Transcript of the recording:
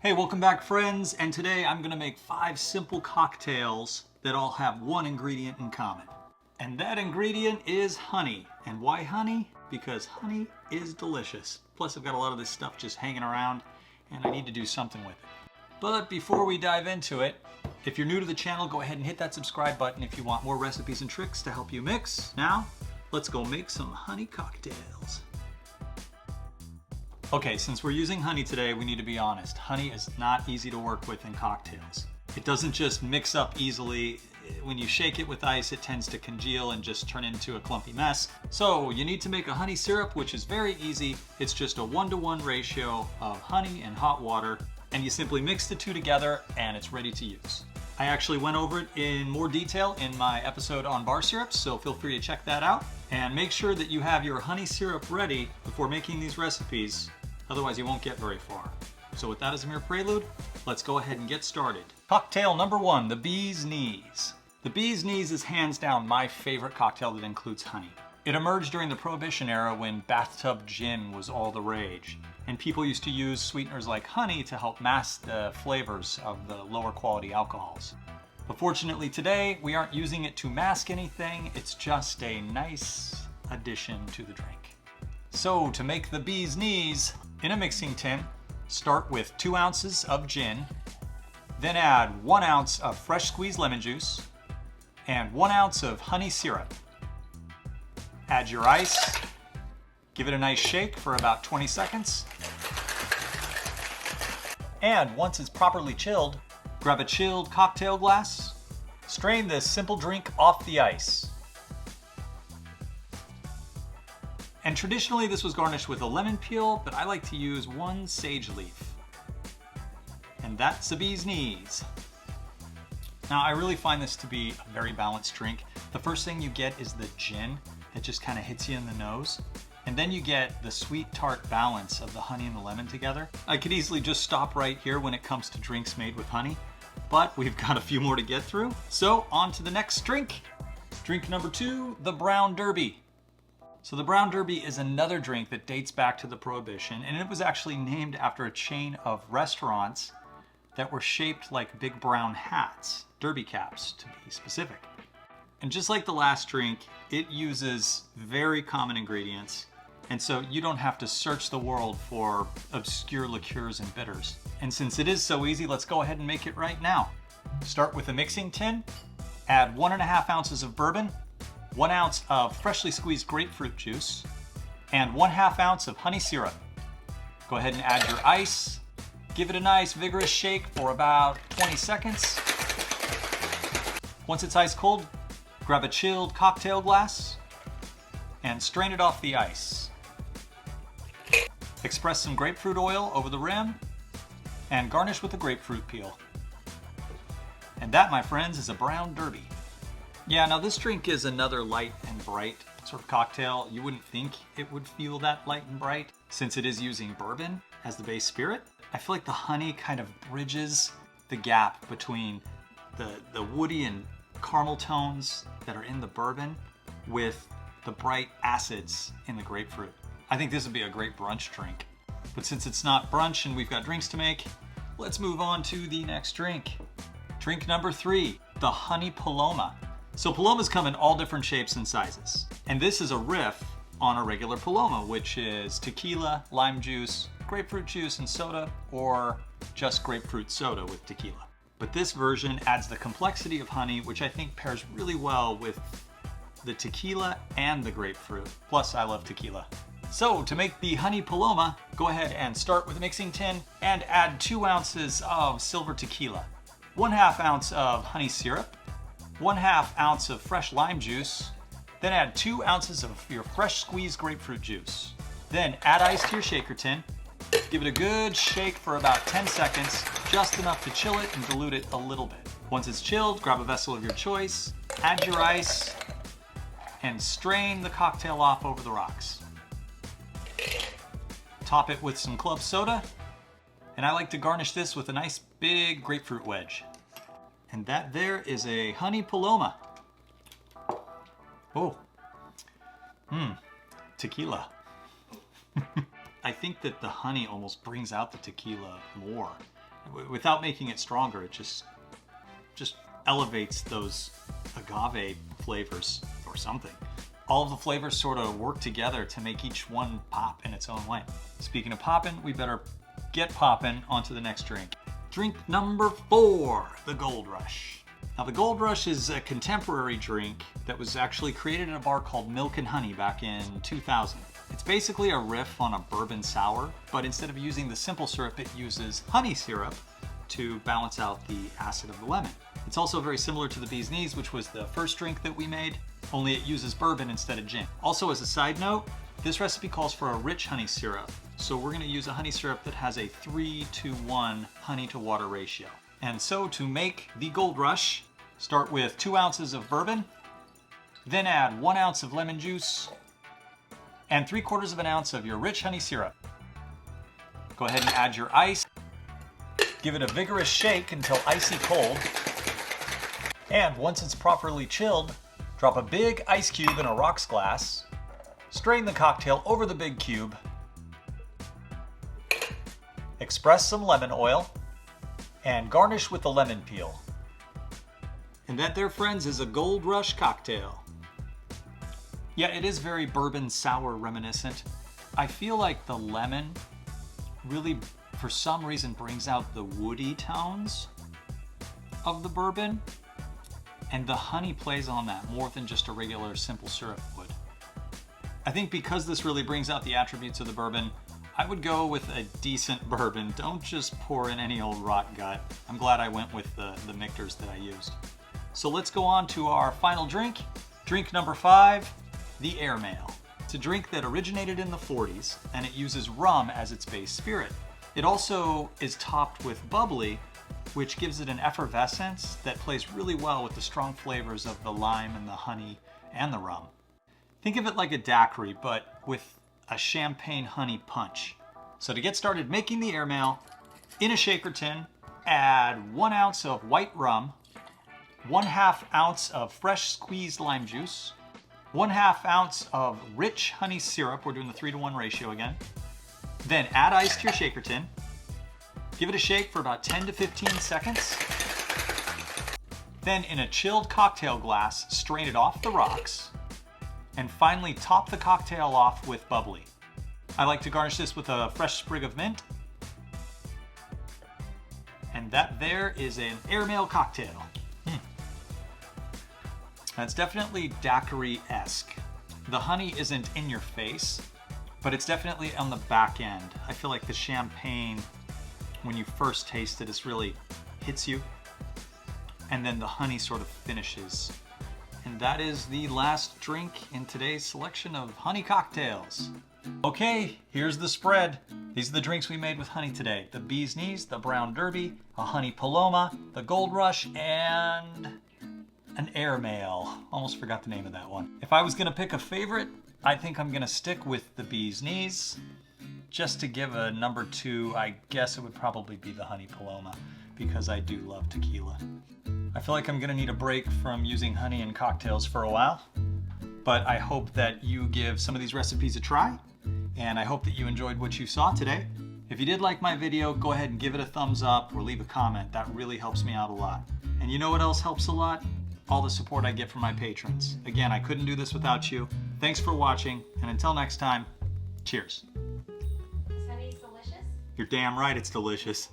Hey, welcome back friends, and today I'm gonna make 5 simple cocktails that all have one ingredient in common. And that ingredient is honey. And why honey? Because honey is delicious. Plus I've got a lot of this stuff just hanging around and I need to do something with it. But before we dive into it, if you're new to the channel, go ahead and hit that subscribe button if you want more recipes and tricks to help you mix. Now, let's go make some honey cocktails. Okay, since we're using honey today, we need to be honest. Honey is not easy to work with in cocktails. It doesn't just mix up easily. When you shake it with ice, it tends to congeal and just turn into a clumpy mess. So you need to make a honey syrup, which is very easy. It's just a 1-to-1 ratio of honey and hot water, and you simply mix the two together and it's ready to use. I actually went over it in more detail in my episode on bar syrups, so feel free to check that out. And make sure that you have your honey syrup ready before making these recipes, otherwise you won't get very far. So with that as a mere prelude, let's go ahead and get started. Cocktail number 1, the bee's knees. The bee's knees is hands down my favorite cocktail that includes honey. It emerged during the Prohibition era when bathtub gin was all the rage, and people used to use sweeteners like honey to help mask the flavors of the lower quality alcohols. But fortunately today, we aren't using it to mask anything, it's just a nice addition to the drink. So to make the bee's knees, in a mixing tin, start with 2 ounces of gin, then add 1 ounce of fresh squeezed lemon juice, and 1 ounce of honey syrup. Add your ice, give it a nice shake for about 20 seconds, and once it's properly chilled, grab a chilled cocktail glass, strain this simple drink off the ice. And traditionally this was garnished with a lemon peel, but I like to use 1 sage leaf. And that's the bee's knees. Now I really find this to be a very balanced drink. The first thing you get is the gin that just kind of hits you in the nose. And then you get the sweet tart balance of the honey and the lemon together. I could easily just stop right here when it comes to drinks made with honey, but we've got a few more to get through. So on to the next drink. Drink number 2, the Brown Derby. So the Brown Derby is another drink that dates back to the Prohibition, and it was actually named after a chain of restaurants that were shaped like big brown hats, derby caps to be specific. And just like the last drink, it uses very common ingredients, and so you don't have to search the world for obscure liqueurs and bitters. And since it is so easy, let's go ahead and make it right now. Start with a mixing tin, add 1.5 ounces of bourbon, 1 ounce of freshly squeezed grapefruit juice, and 1/2 ounce of honey syrup. Go ahead and add your ice, give it a nice vigorous shake for about 20 seconds. Once it's ice cold, grab a chilled cocktail glass and strain it off the ice. Express some grapefruit oil over the rim and garnish with a grapefruit peel. And that, my friends, is a Brown Derby. Yeah, now this drink is another light and bright sort of cocktail. You wouldn't think it would feel that light and bright since it is using bourbon as the base spirit. I feel like the honey kind of bridges the gap between the woody and caramel tones that are in the bourbon with the bright acids in the grapefruit. I think this would be a great brunch drink. But since it's not brunch and we've got drinks to make, let's move on to the next drink. Drink number 3, the Honey Paloma. So Palomas come in all different shapes and sizes. And this is a riff on a regular Paloma, which is tequila, lime juice, grapefruit juice and soda, or just grapefruit soda with tequila. But this version adds the complexity of honey, which I think pairs really well with the tequila and the grapefruit. Plus, I love tequila. So to make the Honey Paloma, go ahead and start with a mixing tin and add 2 ounces of silver tequila, 1/2 ounce of honey syrup, 1/2 ounce of fresh lime juice, then add 2 ounces of your fresh squeezed grapefruit juice. Then add ice to your shaker tin. Give it a good shake for about 10 seconds, just enough to chill it and dilute it a little bit. Once it's chilled, grab a vessel of your choice, add your ice, and strain the cocktail off over the rocks. Top it with some club soda, and I like to garnish this with a nice big grapefruit wedge. And that there is a Honey Paloma. Oh, tequila. I think that the honey almost brings out the tequila more. Without making it stronger, it just elevates those agave flavors or something. All of the flavors sort of work together to make each one pop in its own way. Speaking of popping, we better get popping onto the next drink. Drink number 4, the Gold Rush. Now the Gold Rush is a contemporary drink that was actually created at a bar called Milk and Honey back in 2000. It's basically a riff on a bourbon sour, but instead of using the simple syrup, it uses honey syrup to balance out the acid of the lemon. It's also very similar to the Bee's Knees, which was the first drink that we made, only it uses bourbon instead of gin. Also, as a side note, this recipe calls for a rich honey syrup. So we're gonna use a honey syrup that has a 3-to-1 honey to water ratio. And so to make the Gold Rush, start with 2 ounces of bourbon, then add 1 ounce of lemon juice, and 3/4 of an ounce of your rich honey syrup. Go ahead and add your ice. Give it a vigorous shake until icy cold. And once it's properly chilled, drop a big ice cube in a rocks glass, strain the cocktail over the big cube, express some lemon oil, and garnish with the lemon peel. And that there, friends, is a Gold Rush cocktail. Yeah, it is very bourbon sour reminiscent. I feel like the lemon really, for some reason, brings out the woody tones of the bourbon, and the honey plays on that more than just a regular simple syrup would. I think because this really brings out the attributes of the bourbon, I would go with a decent bourbon. Don't just pour in any old rot gut. I'm glad I went with the Michter's that I used. So let's go on to our final drink. Drink number 5, the Airmail. It's a drink that originated in the 40s, and it uses rum as its base spirit. It also is topped with bubbly, which gives it an effervescence that plays really well with the strong flavors of the lime and the honey and the rum. Think of it like a daiquiri, but with a champagne honey punch. So to get started making the Airmail, in a shaker tin, add 1 ounce of white rum, 1/2 ounce of fresh squeezed lime juice, 1/2 ounce of rich honey syrup, we're doing the 3-to-1 ratio again. Then add ice to your shaker tin. Give it a shake for about 10 to 15 seconds. Then in a chilled cocktail glass, strain it off the rocks. And finally top the cocktail off with bubbly. I like to garnish this with a fresh sprig of mint. And that there is an Airmail cocktail. That's definitely daiquiri-esque. The honey isn't in your face, but it's definitely on the back end. I feel like the champagne, when you first taste it, this really hits you. And then the honey sort of finishes. And that is the last drink in today's selection of honey cocktails. Okay, here's the spread. These are the drinks we made with honey today. The Bee's Knees, the Brown Derby, a Honey Paloma, the Gold Rush, and an Airmail. Almost forgot the name of that one. If I was gonna pick a favorite, I think I'm gonna stick with the Bee's Knees. Just to give a number 2, I guess it would probably be the Honey Paloma, because I do love tequila. I feel like I'm gonna need a break from using honey in cocktails for a while, but I hope that you give some of these recipes a try, and I hope that you enjoyed what you saw today. If you did like my video, go ahead and give it a thumbs up or leave a comment. That really helps me out a lot. And you know what else helps a lot? All the support I get from my patrons. Again, I couldn't do this without you. Thanks for watching, and until next time, cheers. Is honey delicious? You're damn right it's delicious.